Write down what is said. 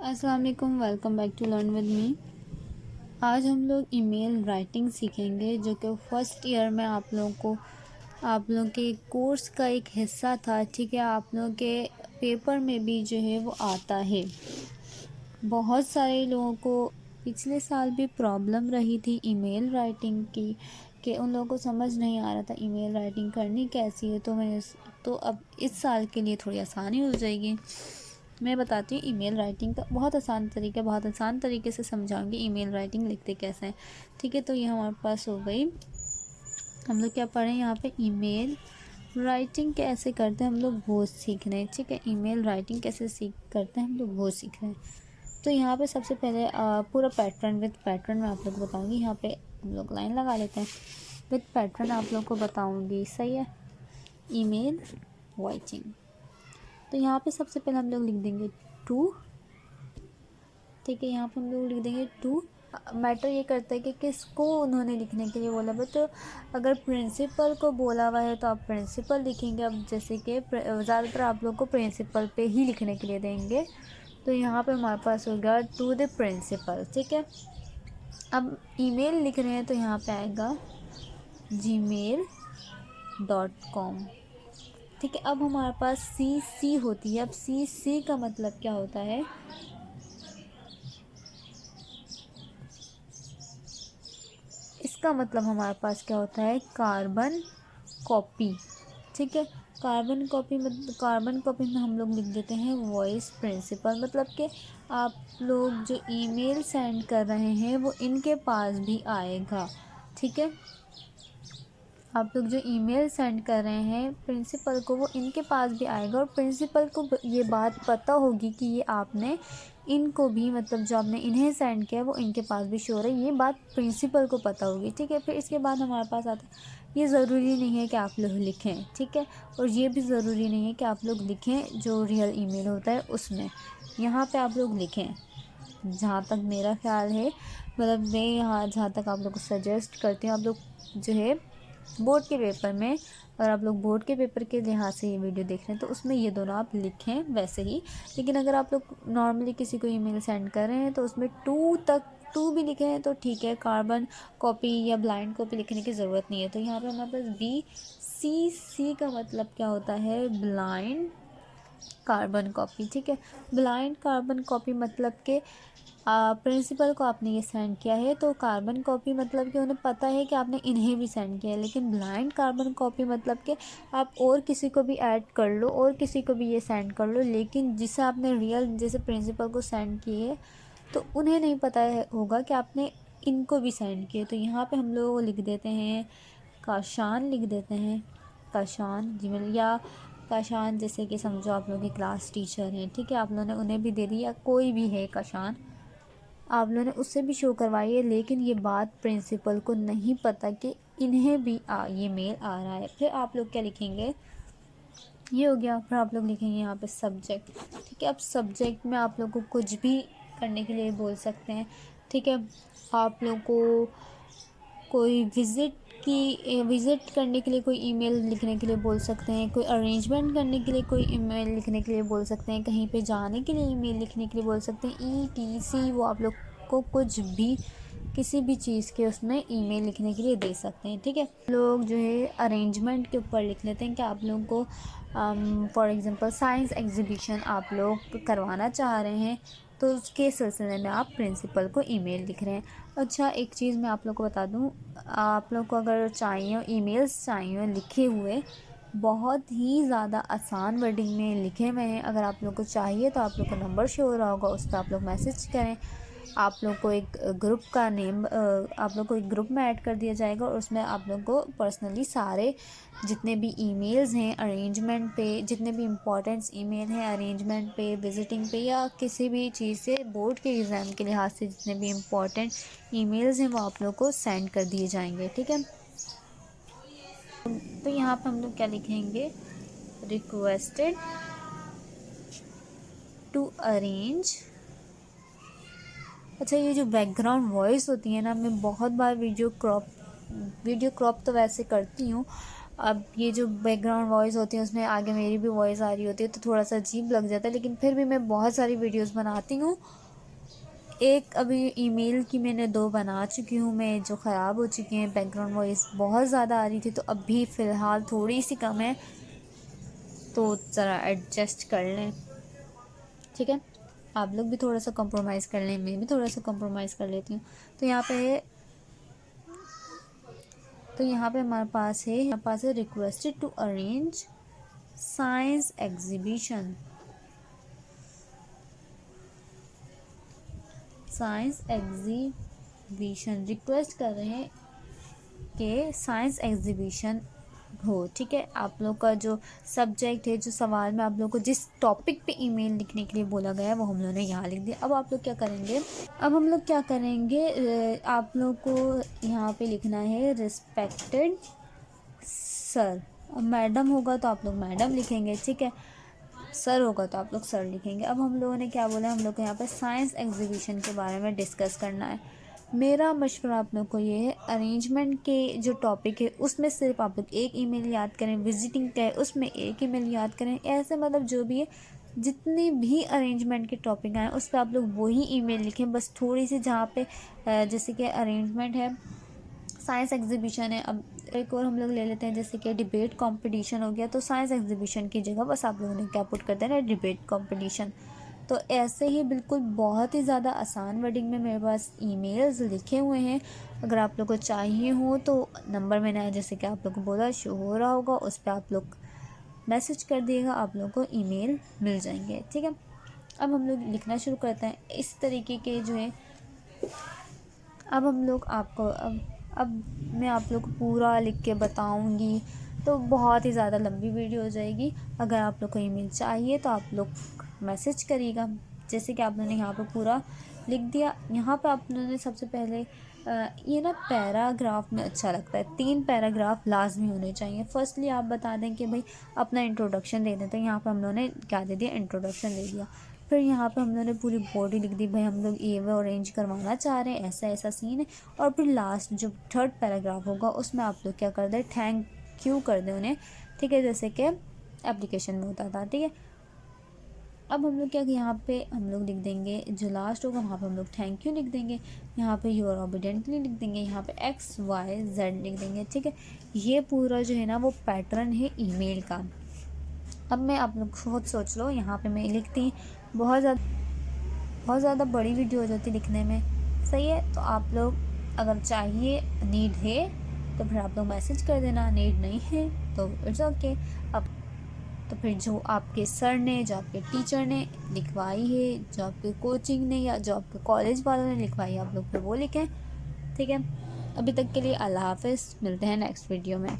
अस्सलाम वालेकुम, welcome back to learn with me. आज हम लोग ईमेल राइटिंग सीखेंगे जो कि फ़र्स्ट ईयर में आप लोगों के कोर्स का एक हिस्सा था। ठीक है, आप लोगों के पेपर में भी जो है वो आता है। बहुत सारे लोगों को पिछले साल भी प्रॉब्लम रही थी ईमेल राइटिंग की, कि उन लोगों को समझ नहीं आ रहा था ईमेल राइटिंग करनी कैसी है। तो अब इस साल के लिए थोड़ी आसानी हो जाएगी। मैं बताती हूँ ईमेल राइटिंग का बहुत आसान तरीके से समझाऊंगी ईमेल राइटिंग लिखते कैसे हैं। ठीक है, तो ये हमारे पास हो गई। हम लोग क्या पढ़ें यहाँ पे, ईमेल राइटिंग कैसे करते हैं हम लोग वो सीख रहे हैं। ठीक है, ईमेल राइटिंग कैसे करते हैं हम लोग वो सीख रहे हैं। तो यहाँ पे सबसे पहले पूरा पैटर्न विद पैटर्न मैं आप लोग को बताऊँगी। यहाँ पे हम लोग लाइन लगा लेते हैं, विद पैटर्न आप लोग को बताऊँगी। सही है, ईमेल राइटिंग। तो यहाँ पे सबसे पहले हम लोग लिख देंगे टू। ठीक है, यहाँ पे हम लोग लिख देंगे टू। मैटर ये करता है कि किसको उन्होंने लिखने के लिए बोला है। तो अगर प्रिंसिपल को बोला हुआ है तो आप प्रिंसिपल लिखेंगे। अब जैसे कि ज़्यादातर आप लोग को प्रिंसिपल पे ही लिखने के लिए देंगे, तो यहाँ पे हमारे पास होगा टू द प्रिंसिपल। ठीक है, अब ईमेल लिख रहे हैं तो यहाँ पे आएगा gmail.com। ठीक है, अब हमारे पास सी होती है। अब सी का मतलब क्या होता है, इसका मतलब हमारे पास क्या होता है, कार्बन कॉपी। ठीक है, कार्बन कॉपी में हम लोग लिख देते हैं वॉइस प्रिंसिपल। मतलब कि आप लोग जो ईमेल सेंड कर रहे हैं वो इनके पास भी आएगा। ठीक है, आप लोग जो ईमेल सेंड कर रहे हैं प्रिंसिपल को, वो इनके पास भी आएगा और प्रिंसिपल को ये बात पता होगी कि ये आपने इनको भी, मतलब जो आपने इन्हें सेंड किया है वो इनके पास भी शो है। ये बात प्रिंसिपल को पता होगी। ठीक है, फिर इसके बाद हमारे पास आता है, ये ज़रूरी नहीं है कि आप लोग लिखें। ठीक है, और ये भी ज़रूरी नहीं है कि आप लोग लिखें जो रियल ईमेल होता है उसमें। यहाँ पे आप लोग लिखें, जहाँ तक मेरा ख्याल है, मतलब मैं यहाँ जहाँ तक आप लोग को सजेस्ट करती हूँ, आप लोग जो है बोर्ड के पेपर में, और आप लोग बोर्ड के पेपर के लिहाज से ये वीडियो देख रहे हैं तो उसमें ये दोनों आप लिखें वैसे ही। लेकिन अगर आप लोग नॉर्मली किसी को ईमेल सेंड कर रहे हैं तो उसमें टू भी लिखे हैं तो ठीक है। कार्बन कॉपी या ब्लाइंड कॉपी लिखने की ज़रूरत नहीं है। तो यहाँ पे हमारे पास सी का मतलब क्या होता है, ब्लाइंड कार्बन कॉपी। ठीक है, ब्लाइंड कार्बन कॉपी मतलब कि प्रिंसिपल को आपने ये सेंड किया है, तो कार्बन कॉपी मतलब कि उन्हें पता है कि आपने इन्हें भी सेंड किया है। लेकिन ब्लाइंड कार्बन कॉपी मतलब कि आप और किसी को भी ऐड कर लो और किसी को भी ये सेंड कर लो, लेकिन जिसे आपने रियल जैसे प्रिंसिपल को सेंड किए है तो उन्हें नहीं पता होगा कि आपने इनको भी सेंड किए। तो यहाँ पे हम लोग लिख देते हैं काशान, लिख देते हैं काशान जीमेल, या काशान जैसे कि समझो आप लोग के क्लास टीचर हैं। ठीक है, आप लोगों ने उन्हें भी दे दी, या कोई भी है काशान, आप लोगों ने उससे भी शो करवाई है, लेकिन ये बात प्रिंसिपल को नहीं पता कि इन्हें भी ये मेल आ रहा है। फिर आप लोग क्या लिखेंगे, ये हो गया। फिर आप लोग लिखेंगे यहाँ पे सब्जेक्ट। ठीक है, अब सब्जेक्ट में आप लोग को कुछ भी करने के लिए बोल सकते हैं। ठीक है, आप लोग को कोई विज़िट करने के लिए कोई ईमेल लिखने के लिए बोल सकते हैं, कोई अरेंजमेंट करने के लिए कोई ईमेल लिखने के लिए बोल सकते हैं, कहीं पे जाने के लिए ईमेल लिखने के लिए बोल सकते हैं, ETC। वो आप लोग को कुछ भी, किसी भी चीज़ के उसमें ईमेल लिखने के लिए दे सकते हैं। ठीक है, लोग जो है अरेंजमेंट के ऊपर लिख लेते हैं कि आप लोगों को फॉर एग्ज़ाम्पल साइंस एग्ज़िबिशन आप लोग करवाना चाह रहे हैं, तो उसके सिलसिले में आप प्रिंसिपल को ईमेल लिख रहे हैं। अच्छा, एक चीज़ मैं आप लोग को बता दूं, आप लोग को अगर चाहिए ईमेल्स चाहिए लिखे हुए, बहुत ही ज़्यादा आसान वर्डिंग में लिखे हुए हैं। अगर आप लोग को चाहिए तो आप लोग को नंबर शो हो रहा होगा, उस पर आप लोग मैसेज करें। आप लोग को एक ग्रुप का नेम, आप लोग को एक ग्रुप में ऐड कर दिया जाएगा और उसमें आप लोग को पर्सनली सारे जितने भी ईमेल्स हैं अरेंजमेंट पे, जितने भी इम्पोर्टेंट्स ईमेल हैं अरेंजमेंट पे, विजिटिंग पे, या किसी भी चीज़ से बोर्ड के एग्ज़ाम के लिहाज से जितने भी इम्पोर्टेंट ईमेल्स हैं वो आप लोग को सेंड कर दिए जाएंगे। ठीक है, तो यहाँ पर हम लोग क्या लिखेंगे, रिक्वेस्टेड टू अरेंज। अच्छा, ये जो बैकग्राउंड वॉइस होती है ना, मैं बहुत बार वीडियो क्रॉप तो वैसे करती हूँ, अब ये जो बैकग्राउंड वॉइस होती है उसमें आगे मेरी भी वॉइस आ रही होती है तो थोड़ा सा अजीब लग जाता है, लेकिन फिर भी मैं बहुत सारी वीडियोस बनाती हूँ। एक अभी ईमेल की मैंने 2 बना चुकी हूँ मैं, जो ख़राब हो चुकी हैं। बैकग्राउंड वॉइस बहुत ज़्यादा आ रही थी, तो अभी फ़िलहाल थोड़ी सी कम है, तो ज़रा एडजस्ट कर लें, ठीक है। आप लोग भी थोड़ा सा कंप्रोमाइज़ कर लें, मैं भी थोड़ा सा कंप्रोमाइज़ कर लेती हूँ। तो यहाँ पे हमारे पास है requested to arrange science exhibition. Request कर रहे हैं कि साइंस एग्जीबिशन हो, ठीक है। आप लोग का जो सब्जेक्ट है, जो सवाल में आप लोग को जिस टॉपिक पे ईमेल लिखने के लिए बोला गया है वो हम लोगों ने यहाँ लिख दिया। अब आप लोग क्या करेंगे, आप लोग को यहाँ पे लिखना है रिस्पेक्टेड सर। अब मैडम होगा तो आप लोग मैडम लिखेंगे, ठीक है। सर होगा तो आप लोग सर लिखेंगे। अब हम लोगों ने क्या बोला, हम लोग को यहाँ पे साइंस एग्जीबिशन के बारे में डिस्कस करना है। मेरा मशवरा आप लोग को ये है, अरेंजमेंट के जो टॉपिक है उसमें सिर्फ आप लोग एक ईमेल याद करें, विजिटिंग का है उसमें एक ईमेल याद करें, ऐसे मतलब जो भी है जितने भी अरेंजमेंट के टॉपिक आए उस पर आप लोग वही ईमेल लिखें। बस थोड़ी सी जहाँ पे जैसे कि अरेंजमेंट है, साइंस एग्जीबिशन है, अब एक और हम लोग ले लेते हैं जैसे कि डिबेट कंपटीशन हो गया, तो साइंस एग्जीबिशन की जगह बस आप लोगों ने क्या पुट कर देना है, डिबेट कंपटीशन। तो ऐसे ही बिल्कुल बहुत ही ज़्यादा आसान वर्डिंग में मेरे पास ईमेल्स लिखे हुए हैं। अगर आप लोग को चाहिए हो तो नंबर मैंने जैसे कि आप लोग को बोला शो हो रहा होगा, उस पर आप लोग मैसेज कर दिएगा, आप लोग को ईमेल मिल जाएंगे, ठीक है। अब हम लोग लिखना शुरू करते हैं इस तरीके के जो है। अब हम लोग आपको अब मैं आप लोग को पूरा लिख के बताऊंगी तो बहुत ही ज़्यादा लंबी वीडियो हो जाएगी। अगर आप लोग को ईमेल चाहिए तो आप लोग मैसेज करिएगा। जैसे कि आप लोगों ने यहाँ पे पूरा लिख दिया। यहाँ पे आप लोगों ने सबसे पहले ये ना पैराग्राफ में अच्छा लगता है, 3 पैराग्राफ लाजमी होने चाहिए। फर्स्टली आप बता दें कि भाई अपना इंट्रोडक्शन दे दें, तो यहाँ पे हम लोगों ने क्या दे दिया, इंट्रोडक्शन दे दिया। फिर यहाँ पे हम लोगों ने पूरी बॉडी लिख दी, भाई हम लोग ये वो अरेंज करवाना चाह रहे हैं, ऐसा ऐसा सीन है। और फिर लास्ट जो 3rd पैराग्राफ होगा उसमें आप लोग क्या कर दें, थैंक यू कर दें उन्हें, ठीक है, जैसे कि एप्लीकेशन में होता था, ठीक है। अब हम लोग क्या, यहाँ पे हम लोग लिख देंगे जो लास्ट होगा वहाँ पे हम लोग थैंक यू लिख देंगे, यहाँ पे योर ओबीडियंटली लिख देंगे, यहाँ पे XYZ लिख देंगे, ठीक है। ये पूरा जो है ना वो पैटर्न है ईमेल का। अब मैं आप लोग खुद सोच लो, यहाँ पे मैं लिखती बहुत ज़्यादा बड़ी वीडियो हो जाती लिखने में, सही है। तो आप लोग अगर चाहिए, नीड है तो फिर आप लोग मैसेज कर देना, नीड नहीं है तो इट्स ओके। अब तो फिर जो आपके सर ने, जो आपके टीचर ने लिखवाई है, जो आपके कोचिंग ने या जो आपके कॉलेज वालों ने लिखवाई है, आप लोग फिर वो लिखें, ठीक है। अभी तक के लिए अल्लाह हाफ़िज़, मिलते हैं नेक्स्ट वीडियो में।